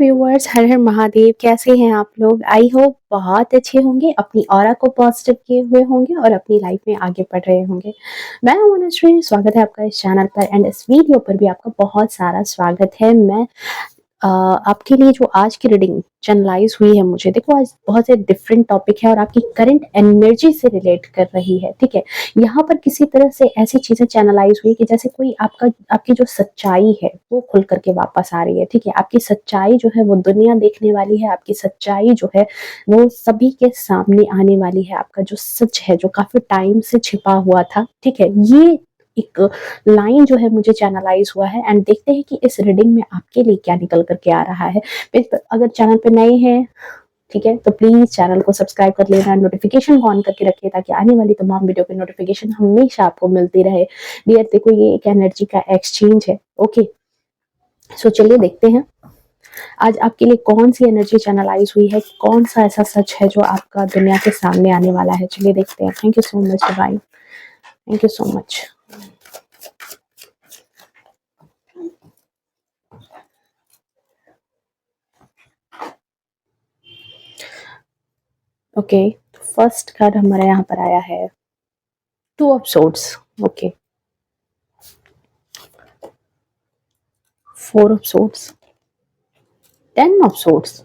Viewers, हर हर महादेव। कैसे हैं आप लोग? आई होप बहुत अच्छे होंगे, अपनी ऑरा को पॉजिटिव किए हुए होंगे और अपनी लाइफ में आगे बढ़ रहे होंगे। मैं हूं मनश्री, स्वागत है आपका इस चैनल पर एंड इस वीडियो पर भी आपका बहुत सारा स्वागत है। मैं आपके लिए जो आज की रीडिंग चैनलाइज हुई है, मुझे देखो आज बहुत से डिफरेंट टॉपिक है और आपकी करंट एनर्जी से रिलेट कर रही है। ठीक है, यहाँ पर किसी तरह से ऐसी चीजें चैनलाइज हुई कि जैसे कोई आपकी जो सच्चाई है वो खुल करके वापस आ रही है। ठीक है, आपकी सच्चाई जो है वो दुनिया देखने वाली है, आपकी सच्चाई जो है वो सभी के सामने आने वाली है। आपका जो सच है जो काफी टाइम से छिपा हुआ था, ठीक है, ये एक लाइन जो है मुझे चैनलाइज हुआ है एंड देखते हैं कि इस रीडिंग में आपके लिए क्या निकल करके आ रहा है। अगर चैनल पे नए हैं, ठीक है, तो प्लीज चैनल को सब्सक्राइब कर लेना, नोटिफिकेशन ऑन करके रखिए ताकि आने वाली तमाम वीडियो की नोटिफिकेशन हमेशा आपको मिलती रहे। डियर, देखो ये एक एनर्जी का एक्सचेंज है। ओके, सो चलिए देखते हैं आज आपके लिए कौन सी एनर्जी चैनलाइज हुई है, कौन सा ऐसा सच है जो आपका दुनिया के सामने आने वाला है। चलिए देखते हैं। Thank you so much divine, thank you so much. Okay, first card हमारे यहाँ पर आया है two of swords. Okay, four of swords, ten of swords.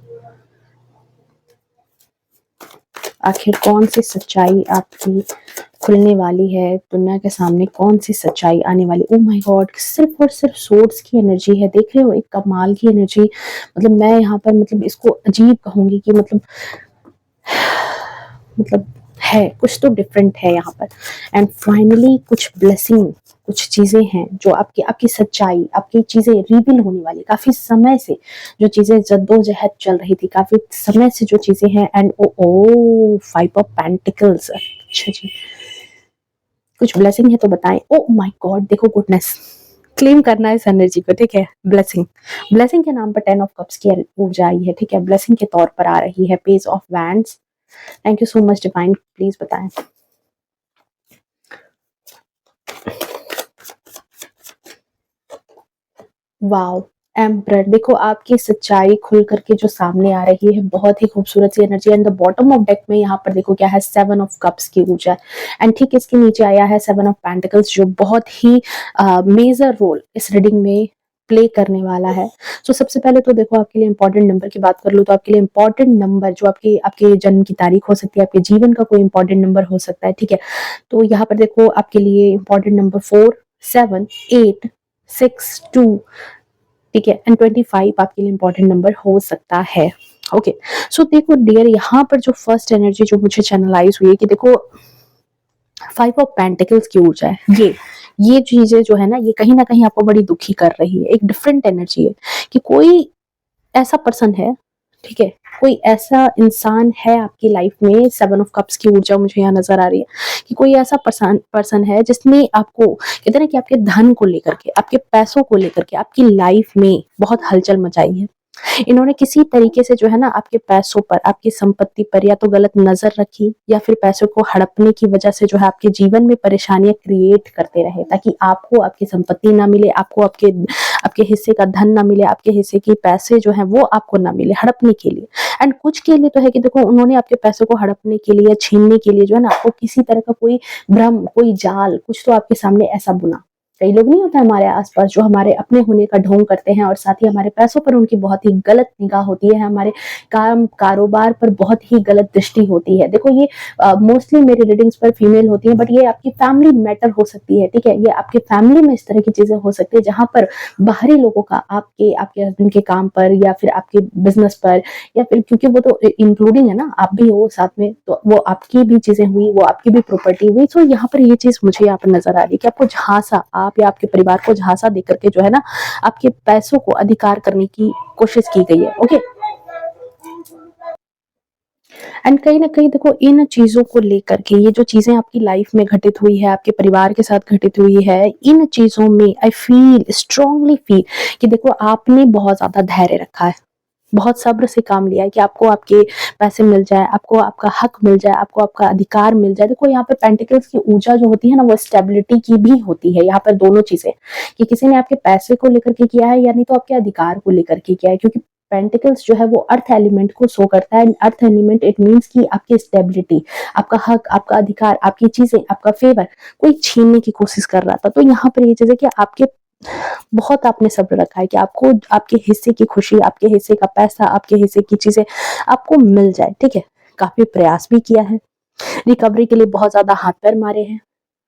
आखिर कौन सी सच्चाई आपकी खुलने वाली है दुनिया के सामने? कौन सी सच्चाई आने वाली? ओ माय गॉड, सिर्फ और सिर्फ सोर्ड्स की एनर्जी है। देख रहे हो, एक कमाल की एनर्जी। मतलब मैं यहाँ पर मतलब इसको अजीब कहूंगी कि मतलब है कुछ तो डिफरेंट है यहाँ पर। एंड फाइनली कुछ ब्लेसिंग, कुछ चीजें हैं जो आपकी आपकी सच्चाई, आपकी चीजें रिवील होने वाली। काफी समय से जो चीजें जद्दोजहद चल रही थी, काफी समय से जो चीजें हैं। And oh five of pentacles. अच्छा जी, कुछ ब्लेसिंग है तो बताएं। ओ माय गॉड, देखो गुडनेस, क्लेम करना है इस एनर्जी को। ठीक है, ब्लेसिंग, ब्लेसिंग के नाम पर टेन ऑफ कप्स की ऊर्जा आई है। ठीक है, ब्लेसिंग के तौर पर आ रही है page of wands. Thank you so much divine, please बताएं। Wow, emperor. देखो आपकी सच्चाई खुल करके जो सामने आ रही है, बहुत ही खूबसूरत सी energy. And the bottom of deck में यहाँ पर देखो क्या है, सेवन ऑफ कप्स की ऊर्जा। एंड ठीक इसके नीचे आया है सेवन ऑफ पेंटिकल्स, जो बहुत ही मेजर रोल इस रीडिंग में प्ले करने वाला है। सो सबसे पहले तो देखो आपके लिए इंपॉर्टेंट नंबर की बात कर लूँ तो आपके लिए इंपॉर्टेंट नंबर जो आपके आपके जन्म की तारीख हो सकती है, आपके जीवन का कोई इंपॉर्टेंट नंबर हो सकता है। ठीक है, तो यहाँ पर देखो आपके लिए इंपॉर्टेंट नंबर 4, 7, 8, 6, 2, ठीक है, एंड 25 आपके लिए इंपॉर्टेंट नंबर हो सकता है। ओके, सो देखो डियर, यहाँ पर जो फर्स्ट एनर्जी जो मुझे चैनलाइज हुई है कि देखो फाइव ऑफ पेंटिकल्स की ऊर्जा है। ये चीजें जो है ना कहीं आपको बड़ी दुखी कर रही है। एक डिफरेंट एनर्जी है कि कोई ऐसा पर्सन है, ठीक है, कोई ऐसा इंसान है आपकी लाइफ में। सेवन ऑफ कप्स की ऊर्जा मुझे यहाँ नजर आ रही है कि कोई ऐसा पर्सन है जिसने आपको, कहते हैं ना कि आपके धन को लेकर के, आपके पैसों को लेकर के आपकी लाइफ में बहुत हलचल मचाई है। इन्होंने किसी तरीके से जो है ना आपके पैसों पर, आपकी संपत्ति पर या तो गलत नजर रखी या फिर पैसों को हड़पने की वजह से जो है आपके जीवन में परेशानियां क्रिएट करते रहे, ताकि आपको आपकी संपत्ति ना मिले, आपको आपके आपके हिस्से का धन ना मिले, आपके हिस्से की पैसे जो है वो आपको ना मिले, हड़पने के लिए। एंड कुछ के लिए तो है कि देखो उन्होंने आपके पैसों को हड़पने के लिए, छीनने के लिए जो है ना आपको किसी तरह का कोई भ्रम, कोई जाल, कुछ तो आपके सामने ऐसा बुना। कई लोग नहीं होता हमारे आसपास जो हमारे अपने होने का ढोंग करते हैं और साथ ही हमारे पैसों पर उनकी बहुत ही गलत निगाह होती है, हमारे काम कारोबार पर बहुत ही गलत दृष्टि होती है। देखो ये मोस्टली मेरी रीडिंग्स पर फीमेल होती है, बट ये आपकी फैमिली मैटर हो सकती है। ठीक है, ये आपके फैमिली में इस तरह की चीजें हो सकती है जहां पर बाहरी लोगों का आपके आपके हस्बैंड के काम पर या फिर आपके बिजनेस पर, या फिर क्योंकि वो तो इंक्लूडिंग है ना, आप भी हो साथ में, तो वो आपकी भी चीजें हुई, वो आपकी भी प्रॉपर्टी हुई। तो यहाँ पर ये चीज मुझे यहाँ पर नजर आ रही है कि आपको झांसा, आप या आपके परिवार को झांसा देकर के जो है ना आपके पैसों को अधिकार करने की कोशिश की गई है। ओके, एंड कहीं ना कहीं देखो इन चीजों को लेकर के, ये जो चीजें आपकी लाइफ में घटित हुई है, आपके परिवार के साथ घटित हुई है, इन चीजों में आई फील, स्ट्रांगली फील कि देखो आपने बहुत ज्यादा धैर्य रखा है, बहुत सब्र से काम लिया है कि आपको आपके पैसे मिल जाए, आपको आपका हक मिल जाए, आपको आपका अधिकार मिल जाए। देखो यहाँ पे पेंटिकल्स की ऊर्जा जो होती है ना वो स्टेबिलिटी की भी होती है। यहाँ पर दोनों चीजें, कि किसी ने आपके पैसे को लेकर के किया है या नहीं तो आपके अधिकार को लेकर के किया है, क्योंकि पेंटिकल्स जो है वो अर्थ एलिमेंट को शो करता है। अर्थ एलिमेंट इट मीन्स कि आपकी स्टेबिलिटी, आपका हक, आपका अधिकार, आपकी चीजें, आपका फेवर कोई छीनने की कोशिश कर रहा था। तो यहाँ पर ये चीज है कि आपके बहुत आपने सब्र रखा है कि आपको आपके हिस्से की खुशी, आपके हिस्से का पैसा, आपके हिस्से की चीजें आपको मिल जाए। ठीक है, काफी प्रयास भी किया है, रिकवरी के लिए बहुत ज्यादा हाथ पैर मारे हैं,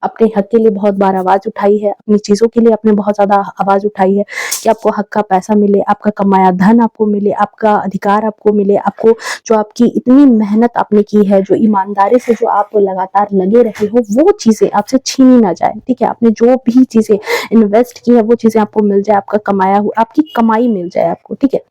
अपने हक के लिए बहुत बार आवाज उठाई है, अपनी चीजों के लिए आपने बहुत ज्यादा आवाज उठाई है कि आपको हक का पैसा मिले, आपका कमाया धन आपको मिले, आपका अधिकार आपको मिले, आपको जो आपकी इतनी मेहनत आपने की है, जो ईमानदारी से जो आप लगातार लगे रहे हो, वो चीजें आपसे छीनी ना जाए। ठीक है, आपने जो भी चीजें इन्वेस्ट की है वो चीजें आपको मिल जाए, आपका कमाया हुआ, आपकी कमाई मिल जाए आपको। ठीक है,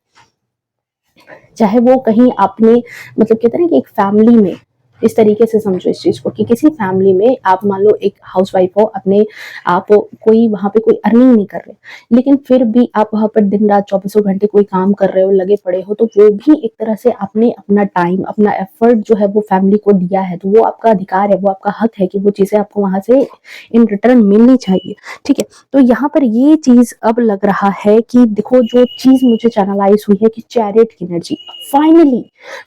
चाहे वो कहीं आपने मतलब कहते हैं ना कि एक फैमिली में, इस तरीके से समझो इस चीज को कि किसी फैमिली में आप मान लो एक हाउसवाइफ हो, अपने आप कोई वहां पे कोई अर्निंग नहीं कर रहे, लेकिन फिर भी आप वहां पर दिन रात चौबीसों घंटे कोई काम कर रहे हो, लगे पड़े हो, तो वो भी एक तरह से आपने अपना टाइम, अपना एफर्ट जो है वो फैमिली को दिया है, तो वो आपका अधिकार है, वो आपका हक है कि वो चीजें आपको वहां से इन रिटर्न मिलनी चाहिए। ठीक है, तो यहाँ पर ये चीज अब लग रहा है कि देखो जो चीज मुझे चैनलाइज हुई है कि चैरिट की एनर्जी फाइनली,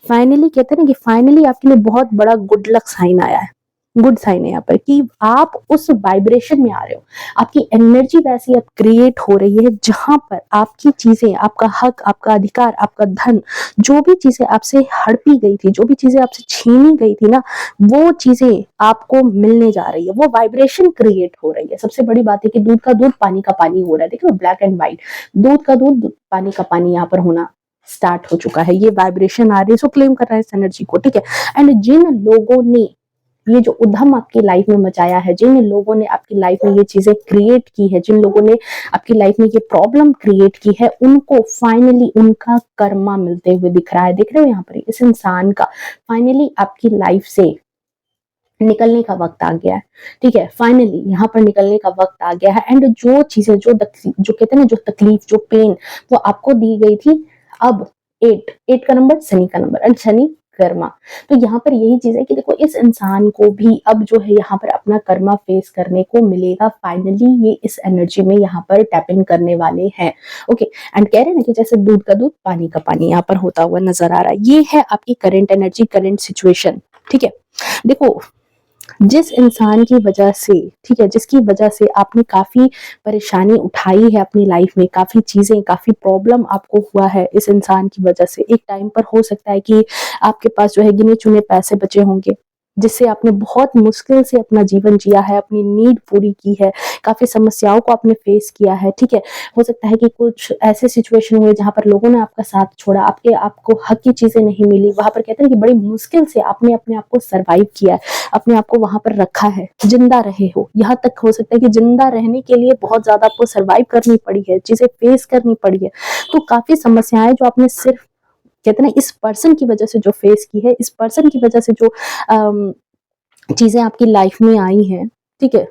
फाइनली कहते हैं ना कि फाइनली आपके लिए बहुत बड़ा गुड लक साइन आया है, गुड साइन है यहाँ पर कि आप उस वाइब्रेशन में आ रहे हो, आपकी एनर्जी वैसी अब क्रिएट हो रही है जहां पर आपकी चीजें, आपका हक, आपका अधिकार, आपका धन, जो भी चीजें आपसे हड़पी गई थी, जो भी चीजें आपसे छीनी गई थी ना, वो चीजें आपको मिलने जा रही है, वो वाइब्रेशन क्रिएट हो रही है। सबसे बड़ी बात है कि दूध का दूध पानी का पानी हो रहा है। देखो ब्लैक एंड व्हाइट, दूध का दूध पानी का पानी यहाँ पर होना स्टार्ट हो चुका है, ये वाइब्रेशन आ रही है, सो क्लेम कर रहा है इस एनर्जी को। ठीक है, एंड जिन लोगों ने ये जो उद्यम आपकी लाइफ में मचाया है, जिन लोगों ने आपकी लाइफ में ये चीजें क्रिएट की है, जिन लोगों ने आपकी लाइफ में ये प्रॉब्लम क्रिएट की है, उनको फाइनली उनका कर्मा मिलते हुए दिख रहा है। देख रहे हो यहाँ पर इस इंसान का फाइनली आपकी लाइफ से निकलने का वक्त आ गया है। ठीक है, फाइनली यहाँ पर निकलने का वक्त आ गया है। एंड जो चीजें, जो कहते हैं ना, जो तकलीफ, जो पेन वो आपको दी गई थी, अब एट का नंबर शनि का नंबर, एंड शनि कर्मा। तो यहाँ पर यही चीज है कि देखो इस इंसान को भी अब जो है यहाँ पर अपना कर्मा फेस करने को मिलेगा। फाइनली ये इस एनर्जी में यहाँ पर टैप इन करने वाले हैं। ओके, एंड कह रहे हैं ना कि जैसे दूध का दूध पानी का पानी यहाँ पर होता हुआ नजर आ रहा है। ये है आपकी करंट एनर्जी, करंट सिचुएशन। ठीक है, देखो जिस इंसान की वजह से, ठीक है, जिसकी वजह से आपने काफी परेशानी उठाई है अपनी लाइफ में, काफी चीजें, काफी प्रॉब्लम आपको हुआ है इस इंसान की वजह से। एक टाइम पर हो सकता है कि आपके पास जो है गिने चुने पैसे बचे होंगे, जिससे आपने बहुत मुश्किल से अपना जीवन जिया है, अपनी नीड पूरी की है, काफी समस्याओं को आपने फेस किया है। ठीक है, हो सकता है कि कुछ ऐसे सिचुएशन हुए जहां पर लोगों ने आपका साथ छोड़ा, आपको हक की चीजें नहीं मिली, वहां पर कहते हैं कि बड़ी मुश्किल से आपने अपने आप को सर्वाइव किया है, अपने आप को वहां पर रखा है, जिंदा रहे हो। यहाँ तक हो सकता है कि जिंदा रहने के लिए बहुत ज्यादा आपको सर्वाइव करनी पड़ी है, चीजें फेस करनी पड़ी है। तो काफी समस्याएं जो आपने सिर्फ कहते हैं ना इस पर्सन की वजह से जो फेस की है, इस पर्सन की वजह से जो चीजें आपकी लाइफ में आई हैं, ठीक है,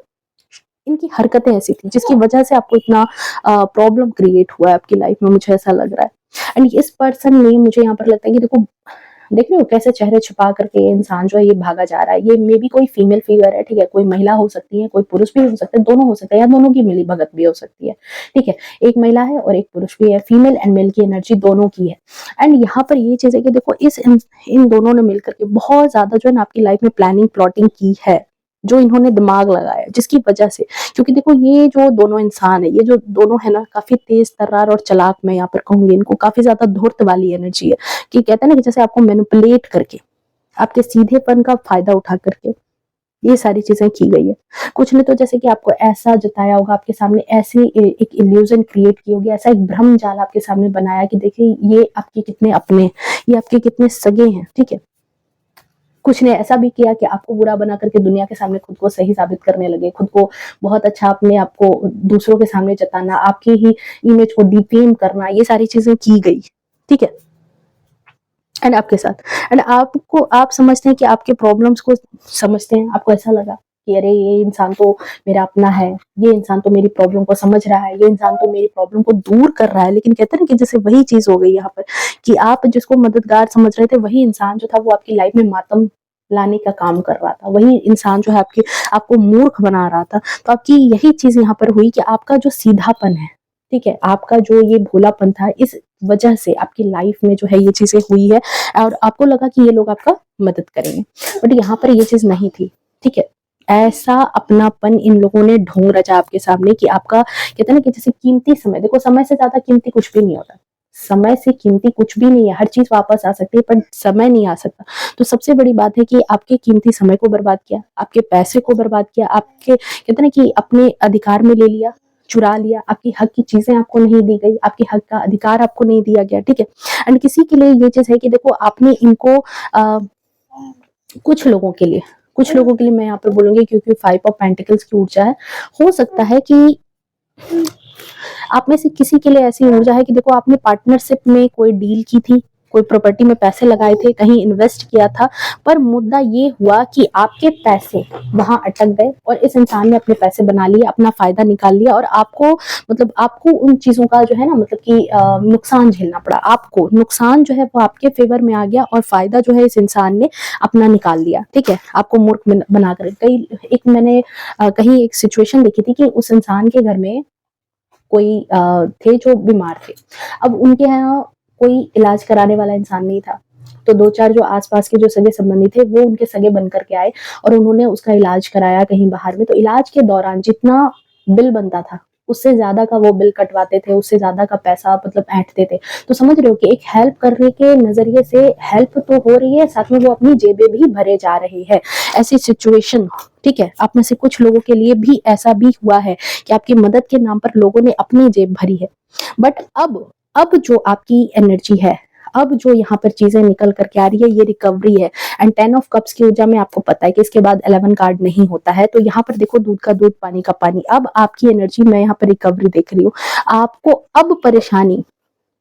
इनकी हरकतें ऐसी थी जिसकी वजह से आपको इतना प्रॉब्लम क्रिएट हुआ है आपकी लाइफ में, मुझे ऐसा लग रहा है। एंड इस पर्सन ने, मुझे यहाँ पर लगता है कि देखो, देख रहे हो कैसे चेहरे छुपा करके ये इंसान जो है ये भागा जा रहा है। ये मे बी कोई फीमेल फिगर है, ठीक है, कोई महिला हो सकती है, कोई पुरुष भी हो सकता है, दोनों हो सकते हैं, या दोनों की मिली भगत भी हो सकती है। ठीक है, एक महिला है और एक पुरुष भी है, फीमेल एंड मेल की एनर्जी दोनों की है। एंड यहाँ पर ये चीज है कि देखो इन दोनों ने मिलकर के बहुत ज्यादा जो है ना आपकी लाइफ में प्लानिंग प्लॉटिंग की है, जो इन्होंने दिमाग लगाया, जिसकी वजह से, क्योंकि देखो ये जो दोनों इंसान है, ये जो दोनों है ना, काफी तेज तर्रार और चालाक, मैं यहाँ पर कहूंगी, इनको काफी ज्यादा धूर्त वाली एनर्जी है कि कहते हैं ना कि जैसे आपको मैनिपुलेट करके, आपके सीधेपन का फायदा उठा करके ये सारी चीजें की गई है। कुछ ने तो जैसे कि आपको ऐसा जताया होगा, आपके सामने ऐसी एक इल्यूजन क्रिएट की होगी, ऐसा एक भ्रम जाल आपके सामने बनाया कि देखिए ये आपके कितने अपने, ये आपके कितने सगे हैं। ठीक है, कुछ ने ऐसा भी किया कि आपको बुरा बना करके दुनिया के सामने खुद को सही साबित करने लगे, खुद को बहुत अच्छा अपने आप को दूसरों के सामने जताना, आपकी ही इमेज को डिफेम करना, ये सारी चीजें की गई। ठीक है, एंड आपके साथ, एंड आपको, आप समझते हैं कि आपके प्रॉब्लम्स को समझते हैं, आपको ऐसा लगा कि अरे ये इंसान तो मेरा अपना है, ये इंसान तो मेरी प्रॉब्लम को समझ रहा है, ये इंसान तो मेरी प्रॉब्लम को दूर कर रहा है। लेकिन कहते हैं ना कि जैसे वही चीज हो गई यहाँ पर कि आप जिसको मददगार समझ रहे थे, वही इंसान जो था वो आपकी लाइफ में मातम लाने का काम कर रहा था, वही इंसान जो है आपको मूर्ख बना रहा था। तो आपकी यही चीज यहाँ पर हुई कि आपका जो सीधापन है, ठीक है, आपका जो ये भोलापन था, इस वजह से आपकी लाइफ में जो है ये चीजें हुई है और आपको लगा कि ये लोग आपका मदद करेंगे, बट यहाँ पर ये चीज नहीं थी। ठीक है, ऐसा अपनापन इन लोगों ने ढोंग रचा आपके सामने कि आपका कहते हैं ना कि जैसे कीमती समय, देखो समय से ज्यादा कीमती कुछ भी नहीं होता, समय से कीमती कुछ भी नहीं है, हर चीज वापस आ सकती है पर समय नहीं आ सकता। तो सबसे बड़ी बात है कि आपके कीमती समय को बर्बाद किया, आपके पैसे को बर्बाद किया, आपके कहते हैं ना कि अपने अधिकार में ले लिया, चुरा लिया, आपकी हक की चीजें आपको नहीं दी गई, आपके हक का अधिकार आपको नहीं दिया गया। ठीक है, एंड किसी के लिए ये चीज है कि देखो आपने इनको कुछ लोगों के लिए, कुछ लोगों के लिए मैं यहाँ पर बोलूंगी क्योंकि 5 ऑफ पेंटिकल्स की ऊर्जा है, हो सकता है कि आप में से किसी के लिए ऐसी ऊर्जा है कि देखो आपने पार्टनरशिप में कोई डील की थी, कोई प्रॉपर्टी में पैसे लगाए थे, कहीं इन्वेस्ट किया था, पर मुद्दा ये हुआ कि आपके पैसे वहां अटक गए और इस इंसान ने अपने पैसे बना लिए, अपना फायदा निकाल लिया और आपको मतलब आपको उन चीजों का जो है ना मतलब कि नुकसान झेलना पड़ा। आपको नुकसान जो है वो आपके फेवर में आ गया और फायदा जो है इस इंसान ने अपना निकाल लिया। ठीक है, आपको मूर्ख बनाकर। कई एक मैंने कहीं एक सिचुएशन देखी थी कि उस इंसान के घर में कोई थे जो बीमार थे, अब उनके यहाँ कोई इलाज कराने वाला इंसान नहीं था, तो 2-4 जो आसपास के जो सगे संबंधी थे वो उनके सगे बन करके आए और उन्होंने उसका इलाज कराया कहीं बाहर में। तो इलाज के दौरान जितना बिल बनता था उससे ज्यादा का वो बिल कटवाते थे, उससे ज्यादा का पैसा मतलब ऐंठते थे। तो समझ रहे हो कि एक हेल्प करने के नजरिए से हेल्प तो हो रही है, साथ में वो अपनी जेबें भी भरे जा रहे हैं, ऐसी सिचुएशन। ठीक है, आप में से कुछ लोगों के लिए भी ऐसा भी हुआ है कि आपकी मदद के नाम पर लोगों ने अपनी जेब भरी है। बट अब जो आपकी एनर्जी है, अब जो यहाँ पर चीजें निकल करके आ रही है, ये रिकवरी है। एंड 10 ऑफ कप्स की ऊर्जा में आपको पता है कि इसके बाद 11 कार्ड नहीं होता है, तो यहाँ पर देखो दूध का दूध पानी का पानी। अब आपकी एनर्जी मैं यहाँ पर रिकवरी देख रही हूँ, आपको अब परेशानी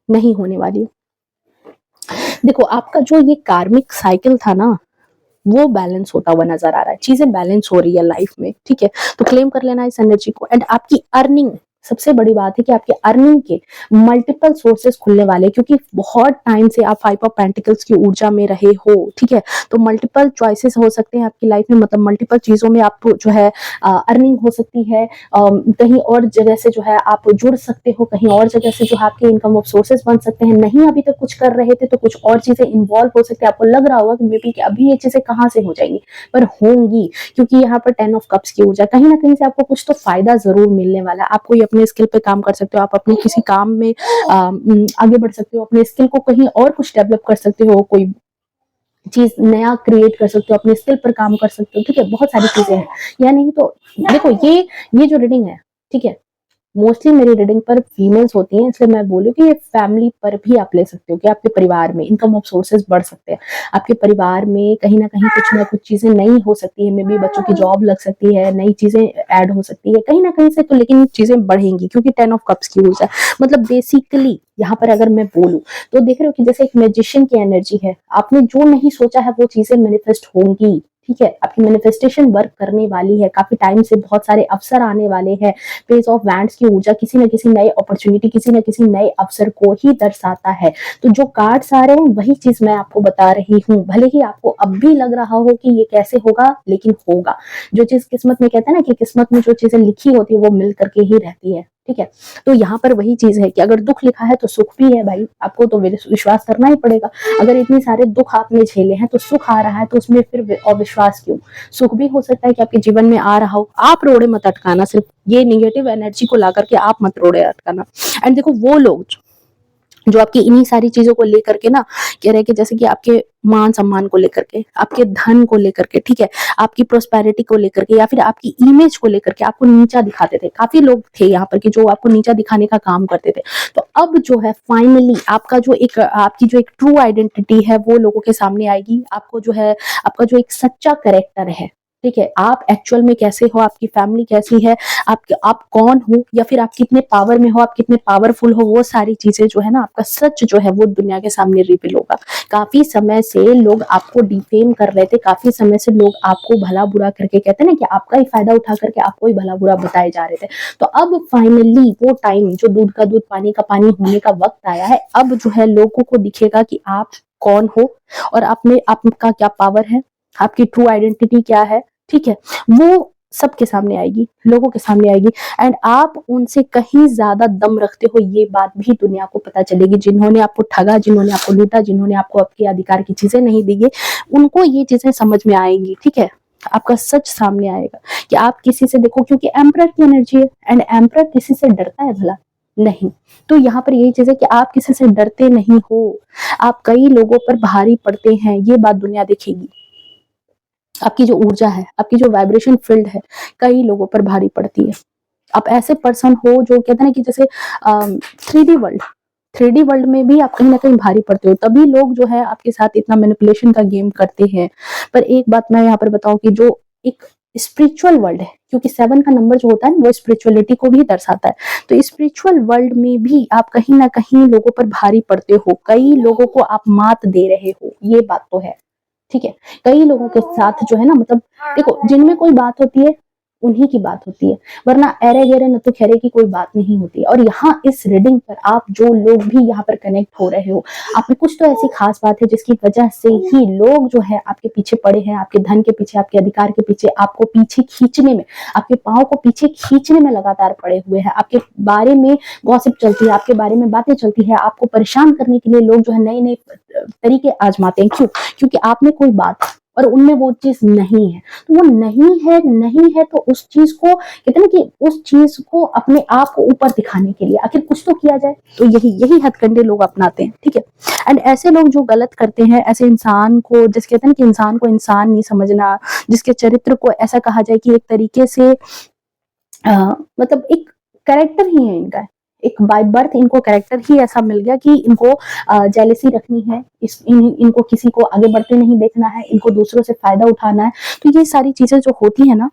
नहीं होने वाली। देखो आपका जो ये कार्मिक साइकिल था ना वो बैलेंस होता हुआ नजर आ रहा है, चीजें बैलेंस हो रही है लाइफ में। ठीक है, तो क्लेम कर लेना इस एनर्जी को। एंड आपकी अर्निंग, सबसे बड़ी बात है कि आपके अर्निंग के मल्टीपल सोर्सेस खुलने वाले, क्योंकि बहुत टाइम से आप 5 ऑफ पेंटिकल्स की ऊर्जा में रहे हो। ठीक है, तो मल्टीपल चॉइसेस हो सकते हैं आपकी लाइफ में, मतलब मल्टीपल चीजों में आपको जो है अर्निंग हो सकती है। कहीं और जगह से जो है आप जुड़ सकते हो, कहीं और जगह से जो है आपके इनकम ऑफ सोर्सेस बन सकते हैं। नहीं अभी तक कुछ कर रहे थे तो कुछ और चीजें इन्वॉल्व हो सकती है, आपको लग रहा होगा कि मे बी कि अभी ये चीजें कहाँ से हो जाएंगी, पर होंगी, क्योंकि यहाँ पर 10 ऑफ कप्स की ऊर्जा, कहीं ना कहीं से आपको कुछ तो फायदा जरूर मिलने वाला है। आप कोई अपने स्किल पे काम कर सकते हो, आप अपने किसी काम में आगे बढ़ सकते हो, अपने स्किल को कहीं और कुछ डेवलप कर सकते हो, कोई चीज नया क्रिएट कर सकते हो, अपने स्किल पर काम कर सकते हो। ठीक है, बहुत सारी चीजें हैं या नहीं। तो देखो ये जो रीडिंग है, ठीक है, मोस्टली मेरी रीडिंग पर फीमेल्स होती हैं, इसलिए मैं बोलूँ कि ये फैमिली पर भी आप ले सकते हो कि आपके परिवार में इनकम ऑफ सोर्सेज बढ़ सकते हैं। आपके परिवार में कहीं ना कुछ चीजें नई हो सकती है, मे बी बच्चों की जॉब लग सकती है, नई चीजें ऐड हो सकती है कहीं ना कहीं से, तो लेकिन चीजें बढ़ेंगी क्योंकि 10 ऑफ कप्स की ऊर्जा। मतलब बेसिकली यहाँ पर अगर मैं बोलूँ तो देख रहे हो कि जैसे एक मैजिशियन की एनर्जी है, आपने जो नहीं सोचा है वो चीजें मैनिफेस्ट होंगी। ठीक है, आपकी मैनिफेस्टेशन वर्क करने वाली है, काफी टाइम से बहुत सारे अवसर आने वाले हैं। पेज ऑफ वैंड्स की ऊर्जा किसी न किसी नए अपॉर्चुनिटी, किसी न किसी नए अवसर को ही दर्शाता है। तो जो कार्ड्स आ रहे हैं वही चीज मैं आपको बता रही हूँ, भले ही आपको अब भी लग रहा हो कि ये कैसे होगा, लेकिन होगा। जो चीज किस्मत में, कहते हैं ना कि किस्मत में जो चीजें लिखी होती है वो मिल करके ही रहती है। ठीक है, तो यहाँ पर वही चीज है कि अगर दुख लिखा है तो सुख भी है भाई, आपको तो विश्वास करना ही पड़ेगा। अगर इतने सारे दुख आपने झेले हैं तो सुख आ रहा है, तो उसमें फिर अविश्वास क्यों। सुख भी हो सकता है कि आपके जीवन में आ रहा हो, आप रोड़े मत अटकाना, सिर्फ ये निगेटिव एनर्जी को ला करके आप मत रोड़े अटकाना। एंड देखो वो लोग जो आपकी इन्हीं सारी चीजों को लेकर के ना कह रहे हैं कि जैसे कि आपके मान सम्मान को लेकर के, आपके धन को लेकर के, ठीक है, आपकी प्रोस्पेरिटी को लेकर के, या फिर आपकी इमेज को लेकर के आपको नीचा दिखाते थे। काफी लोग थे यहाँ पर कि जो आपको नीचा दिखाने का काम करते थे। तो अब जो है फाइनली आपकी जो एक ट्रू आइडेंटिटी है वो लोगों के सामने आएगी। आपको जो है आपका जो एक सच्चा करेक्टर है, ठीक है, आप एक्चुअल में कैसे हो, आपकी फैमिली कैसी है, आप कौन हो, या फिर आप कितने पावर में हो, आप कितने पावरफुल हो, वो सारी चीजें जो है ना, आपका सच जो है वो दुनिया के सामने रिवील होगा। काफी समय से लोग आपको डिफेम कर रहे थे, काफी समय से लोग आपको भला बुरा करके, कहते हैं ना कि आपका ही फायदा उठा करके आपको ही भला बुरा बताए जा रहे थे। तो अब फाइनली वो टाइम, जो दूध का दूध पानी का पानी होने का वक्त आया है, अब जो है लोगों को दिखेगा कि आप कौन हो और आप में आपका क्या पावर है, आपकी ट्रू आइडेंटिटी क्या है। ठीक है, वो सबके सामने आएगी, लोगों के सामने आएगी, एंड आप उनसे कहीं ज्यादा दम रखते हो, ये बात भी दुनिया को पता चलेगी। जिन्होंने आपको ठगा, जिन्होंने आपको लूटा, जिन्होंने आपको आपके अधिकार की चीजें नहीं दी है, उनको ये चीजें समझ में आएंगी। ठीक है, आपका सच सामने आएगा कि आप किसी से, देखो क्योंकि एम्परर की एनर्जी है, एंड एम्परर किसी से डरता है भला? नहीं। तो यहाँ पर यही चीज है कि आप किसी से डरते नहीं हो, आप कई लोगों पर भारी पड़ते हैं, ये बात दुनिया देखेगी। आपकी जो ऊर्जा है, आपकी जो वाइब्रेशन फील्ड है, कई लोगों पर भारी पड़ती है। आप ऐसे पर्सन हो जो कहते हैं ना कि जैसे 3D वर्ल्ड में भी आप कहीं ना कहीं भारी पड़ते हो, तभी लोग जो है आपके साथ इतना मैनिपुलेशन का गेम करते हैं। पर एक बात मैं यहाँ पर बताऊं कि जो एक स्पिरिचुअल वर्ल्ड है, क्योंकि 7 का नंबर जो होता है वो स्पिरिचुअलिटी को भी दर्शाता है, तो स्पिरिचुअल वर्ल्ड में भी आप कहीं ना कहीं लोगों पर भारी पड़ते हो, कई लोगों को आप मात दे रहे हो, ये बात तो है। ठीक है, कई लोगों के साथ जो है ना, मतलब देखो, जिनमें कोई बात होती है उन्हीं की बात होती है, वरना अरे गहरे न तो खैरे की कोई बात नहीं होती। और यहाँ इस रीडिंग पर आप जो लोग भी यहाँ पर कनेक्ट हो रहे हो, आप में कुछ तो ऐसी खास बात है जिसकी वजह से ही लोग जो है आपके पीछे पड़े हैं, आपके धन के पीछे, आपके अधिकार के पीछे, आपको पीछे खींचने में, आपके पाँव को पीछे खींचने में लगातार पड़े हुए हैं। आपके बारे में गॉसिप चलती है, आपके बारे में बातें चलती है, आपको परेशान करने के लिए लोग जो है नए नए तरीके आजमाते हैं। क्यों? क्योंकि आप में कोई बात और उनमें वो चीज नहीं है, तो वो नहीं है, तो उस चीज को कहते हैं ना कि उस चीज को अपने आप को ऊपर दिखाने के लिए आखिर कुछ तो किया जाए, तो यही हथकंडे लोग अपनाते हैं। ठीक है, एंड ऐसे लोग जो गलत करते हैं, ऐसे इंसान को, जिसके कहते हैं ना कि इंसान को इंसान नहीं समझना, जिसके चरित्र को ऐसा कहा जाए कि एक तरीके से मतलब एक कैरेक्टर ही है इनका, एक बाय बर्थ इनको कैरेक्टर ही ऐसा मिल गया कि इनको जेलेसी रखनी है, इनको किसी को आगे बढ़ते नहीं देखना है, इनको दूसरों से फायदा उठाना है। तो ये सारी चीजें जो होती है ना,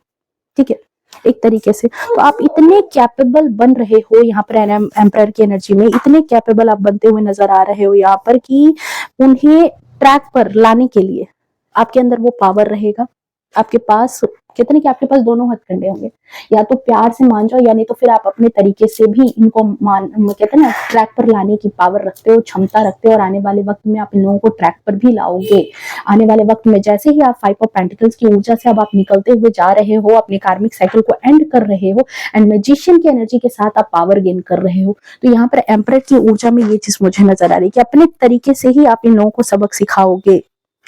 ठीक है, एक तरीके से तो आप इतने कैपेबल बन रहे हो यहाँ पर एम्परर की एनर्जी में, इतने कैपेबल आप बनते हुए नजर आ रहे हो यहाँ पर कि उन्हें ट्रैक पर लाने के लिए आपके अंदर वो पावर रहेगा। आपके पास कहते हैं कि आपके पास दोनों हथकंडे होंगे, या तो प्यार से मान जाओ, या नहीं तो फिर आप अपने तरीके से भी इनको कहते हैं ना ट्रैक पर लाने की पावर रखते हो, क्षमता रखते हो, और आने वाले वक्त में आप इन लोगों को ट्रैक पर भी लाओगे। आने वाले वक्त में जैसे ही आप 5 ऑफ पेंटिकल्स की ऊर्जा से अब आप निकलते हुए जा रहे हो, अपने कार्मिक साइकिल को एंड कर रहे हो, एंड मैजिशियन की एनर्जी के साथ आप पावर गेन कर रहे हो, तो यहाँ पर एम्परर की ऊर्जा में ये चीज मुझे नजर आ रही है कि अपने तरीके से ही आप इन लोगों को सबक सिखाओगे।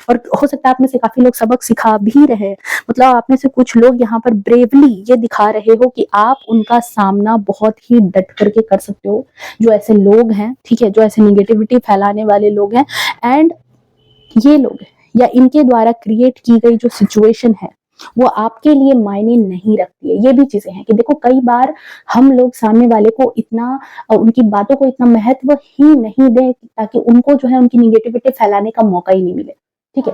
और हो सकता है आप में से काफी लोग सबक सिखा भी रहे, मतलब आप में से कुछ लोग यहाँ पर ब्रेवली ये दिखा रहे हो कि आप उनका सामना बहुत ही डट करके कर सकते हो, जो ऐसे लोग हैं, ठीक है, जो ऐसे निगेटिविटी फैलाने वाले लोग हैं, एंड ये लोग या इनके द्वारा क्रिएट की गई जो सिचुएशन है वो आपके लिए मायने नहीं रखती है। ये भी चीजें हैं कि देखो, कई बार हम लोग सामने वाले को इतना उनकी बातों को इतना महत्व ही नहीं दें ताकि उनको जो है उनकी निगेटिविटी फैलाने का मौका ही नहीं मिले। ठीक है,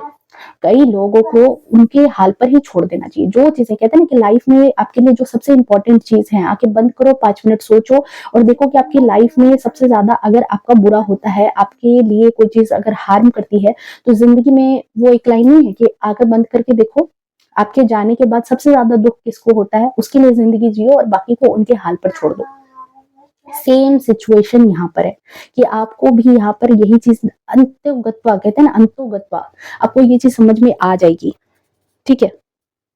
कई लोगों को उनके हाल पर ही छोड़ देना चाहिए। जो चीजें कहते हैं ना कि लाइफ में आपके लिए जो सबसे इंपॉर्टेंट चीज है, आंखें बंद करो, 5 मिनट सोचो और देखो कि आपकी लाइफ में सबसे ज्यादा अगर आपका बुरा होता है, आपके लिए कोई चीज अगर हार्म करती है, तो जिंदगी में वो एक लाइन नहीं है कि आंखें बंद करके देखो, आपके जाने के बाद सबसे ज्यादा दुख किसको होता है, उसके लिए जिंदगी जियो और बाकी को उनके हाल पर छोड़ दो। सेम सिचुएशन यहाँ पर है कि आपको भी यहाँ पर यही चीज अंतोगत्वा कहते हैं ना, अंतोगत्वा आपको ये चीज समझ में आ जाएगी। ठीक है,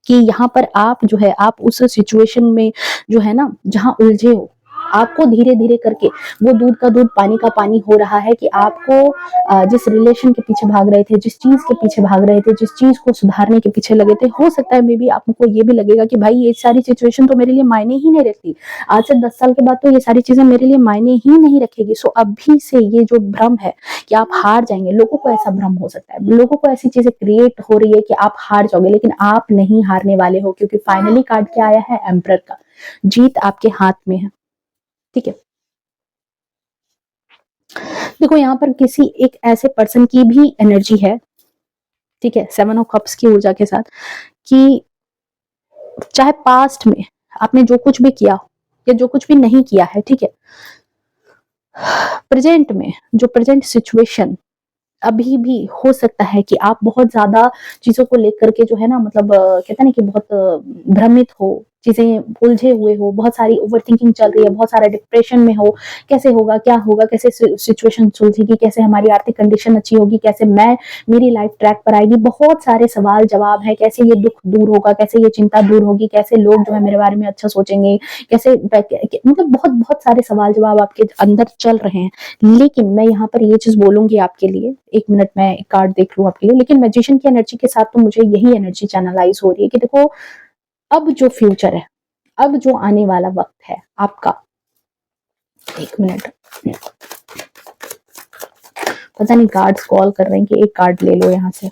कि यहाँ पर आप जो है आप उस सिचुएशन में जो है ना जहां उलझे हो, आपको धीरे धीरे करके वो दूध का दूध पानी का पानी हो रहा है कि आपको जिस रिलेशन के पीछे भाग रहे थे, जिस चीज के पीछे भाग रहे थे, जिस चीज को सुधारने के पीछे लगे थे, हो सकता है मे बी आपको ये भी लगेगा कि भाई ये सारी सिचुएशन तो मेरे लिए मायने ही नहीं रखती, आज से 10 साल के बाद तो ये सारी चीजें मेरे लिए मायने ही नहीं रखेगी। सो अभी से ये जो भ्रम है कि आप हार जाएंगे, लोगों को ऐसा भ्रम हो सकता है, लोगों को ऐसी चीजें क्रिएट हो रही है कि आप हार जाओगे, लेकिन आप नहीं हारने वाले हो, क्योंकि फाइनली कार्ड क्या आया है, एम्परर का। जीत आपके हाथ में है। ठीक है, देखो यहाँ पर किसी एक ऐसे पर्सन की भी एनर्जी है, ठीक है, 7 ऑफ कप्स की ऊर्जा के साथ, कि चाहे पास्ट में आपने जो कुछ भी किया या जो कुछ भी नहीं किया है, ठीक है, प्रेजेंट में जो प्रेजेंट सिचुएशन अभी भी हो सकता है कि आप बहुत ज्यादा चीजों को लेकर के जो है ना, मतलब कहते हैं ना कि बहुत भ्रमित हो, चीज़ें उलझे हुए हो, बहुत सारी ओवरथिंकिंग चल रही है, बहुत सारा डिप्रेशन में हो, कैसे होगा, क्या होगा, कैसे सिचुएशन सुलझेगी, कैसे हमारी आर्थिक कंडीशन अच्छी होगी, कैसे मेरी लाइफ ट्रैक पर आएगी, बहुत सारे सवाल जवाब है, कैसे ये दुख दूर होगा, कैसे ये चिंता दूर होगी, कैसे लोग जो है मेरे बारे में अच्छा सोचेंगे, कैसे मतलब बहुत बहुत सारे सवाल जवाब आपके अंदर चल रहे हैं। लेकिन मैं यहाँ पर ये चीज बोलूंगी आपके लिए, 1 मिनट मैं एक कार्ड देख लूं आपके लिए। लेकिन मैजिशियन की एनर्जी के साथ तो मुझे यही एनर्जी चैनलाइज हो रही है कि देखो, अब जो फ्यूचर है, अब जो आने वाला वक्त है आपका, 1 मिनट, पता नहीं कार्ड्स कॉल कर रहे हैं कि एक कार्ड ले लो यहाँ से।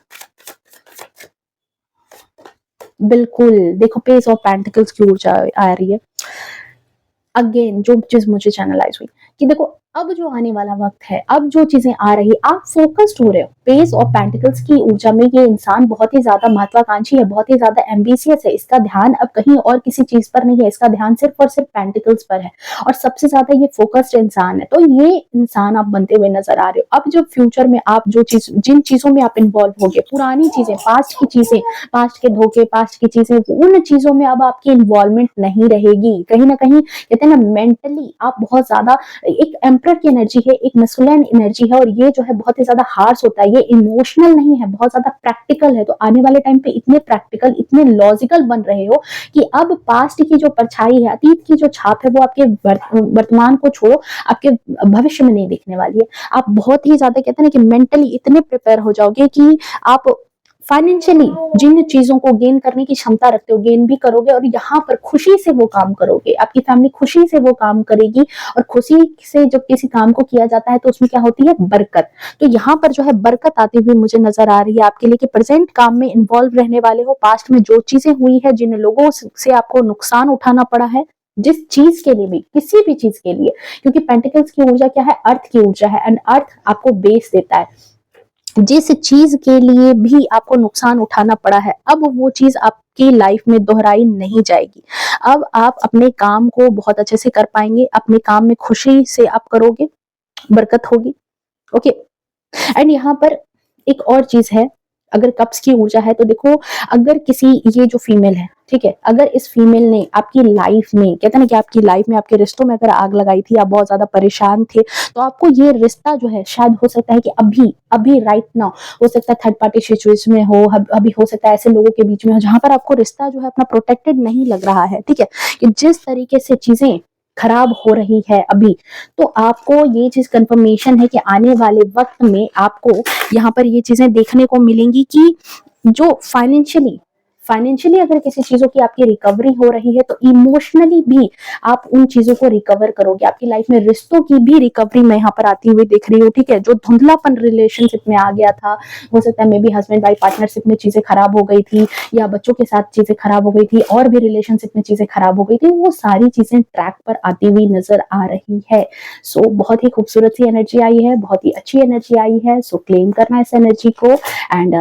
बिल्कुल, देखो पेज ऑफ पेंटिकल्स की ऊर्जा आ रही है। अगेन जो चीज मुझे चैनलाइज हुई कि देखो, अब जो आने वाला वक्त है, अब जो चीजें आ रही, आप फोकस्ड हो रहे हो। पेज ऑफ पेंटिकल्स की ऊर्जा में ये इंसान बहुत ही ज्यादा महत्वाकांक्षी है, बहुत ही ज्यादा एम्बिशियस है। इसका ध्यान अब कहीं और किसी चीज पर नहीं है, इसका ध्यान सिर्फ और सिर्फ पेंटिकल्स पर है, और सबसे ज्यादा ये फोकस्ड इंसान है। तो ये इंसान आप बनते हुए नजर आ रहे हो। अब जो फ्यूचर में आप जिन चीजों में आप इन्वॉल्व हो गए, पुरानी चीजें, पास्ट की चीजें, पास्ट के धोखे, पास्ट की चीजें, उन चीजों में अब आपकी इन्वॉल्वमेंट नहीं रहेगी। कहीं ना कहीं कहते हैं ना, मेंटली आप बहुत ज्यादा, एक एम्परर की एनर्जी है, एक मस्कुलिन एनर्जी है, और ये जो है बहुत ही ज्यादा हार्श होता है, ये इमोशनल नहीं है, बहुत ज्यादा प्रैक्टिकल है। तो आने वाले टाइम पे इतने प्रैक्टिकल, इतने लॉजिकल बन रहे हो कि अब पास्ट की जो परछाई है, अतीत की जो छाप है, वो आपके वर्तमान को छोड़ो, आपके भविष्य में नहीं दिखने वाली है। आप बहुत ही ज्यादा कहते हैं ना कि मेंटली इतने प्रिपेयर हो जाओगे कि आप फाइनेंशियली जिन चीजों को गेन करने की क्षमता रखते हो, गेन भी करोगे, और यहाँ पर खुशी से वो काम करोगे, आपकी फैमिली खुशी से वो काम करेगी। और खुशी से जब किसी काम को किया जाता है तो उसमें क्या होती है, बरकत। तो यहाँ पर जो है बरकत आती हुई मुझे नजर आ रही है आपके लिए कि प्रेजेंट काम में इन्वॉल्व रहने वाले हो। पास्ट में जो चीजें हुई है, जिन लोगों से आपको नुकसान उठाना पड़ा है, जिस चीज के लिए भी, किसी भी चीज के लिए, क्योंकि पेंटिकल्स की ऊर्जा क्या है, अर्थ की ऊर्जा है, एंड अर्थ आपको बेस देता है। जिस चीज के लिए भी आपको नुकसान उठाना पड़ा है, अब वो चीज आपकी लाइफ में दोहराई नहीं जाएगी। अब आप अपने काम को बहुत अच्छे से कर पाएंगे, अपने काम में खुशी से आप करोगे, बरकत होगी। ओके। एंड यहाँ पर एक और चीज है, अगर कप्स की ऊर्जा है तो देखो, अगर किसी, ये जो फीमेल है, ठीक है, अगर इस फीमेल ने आपकी लाइफ में, कहते हैं ना कि आपकी लाइफ में, आपके रिश्तों में अगर आग लगाई थी, आप बहुत ज्यादा परेशान थे, तो आपको ये रिश्ता जो है, शायद हो सकता है कि अभी अभी राइट नाउ, हो सकता है थर्ड पार्टी सिचुएशन में हो, अभी हो सकता है ऐसे लोगों के बीच में हो जहां पर आपको रिश्ता जो है अपना प्रोटेक्टेड नहीं लग रहा है। ठीक है, कि जिस तरीके से चीजें खराब हो रही है अभी, तो आपको ये चीज कंफर्मेशन है कि आने वाले वक्त में आपको यहाँ पर ये चीजें देखने को मिलेंगी कि जो फाइनेंशियली अगर किसी चीजों की आपकी रिकवरी हो रही है, तो इमोशनली भी आप उन चीजों को रिकवर करोगे। आपकी लाइफ में रिश्तों की भी रिकवरी मैं यहाँ पर आती हुई देख रही हूँ। ठीक है, जो धुंधलापन रिलेशनशिप में आ गया था, हो सकता है may be husband wife partnership में चीजें खराब हो गई थी, या बच्चों के साथ चीजें खराब हो गई थी, और भी रिलेशनशिप में चीजें खराब हो गई थी, वो सारी चीजें ट्रैक पर आती हुई नजर आ रही है। सो बहुत ही खूबसूरत सी एनर्जी आई है, बहुत ही अच्छी एनर्जी आई है। सो क्लेम करना इस एनर्जी को, एंड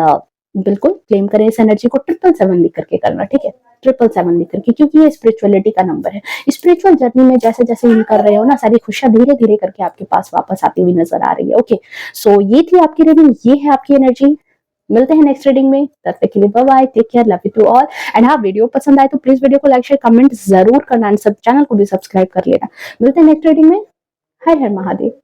बिल्कुल क्लेम करें इस एनर्जी को, 777 लिख करके करना। ठीक है, 777 लिख करके, क्योंकि ये स्पिरिचुअलिटी का नंबर है। स्पिरिचुअल जर्नी में जैसे जैसे ये कर रहे हो ना, सारी खुशियां धीरे धीरे करके आपके पास वापस आती हुई नजर आ रही है। ओके, सो ये थी आपकी रीडिंग, ये है आपकी एनर्जी। मिलते हैं नेक्स्ट रीडिंग में, तब तक के लिए bye bye, take care, love you to all. And हाँ, वीडियो पसंद आए तो प्लीज वीडियो को लाइक शेयर कमेंट जरूर करना, एंड सब चैनल को भी सब्सक्राइब कर लेना। मिलते हैं नेक्स्ट रीडिंग में। हर हर महादेव।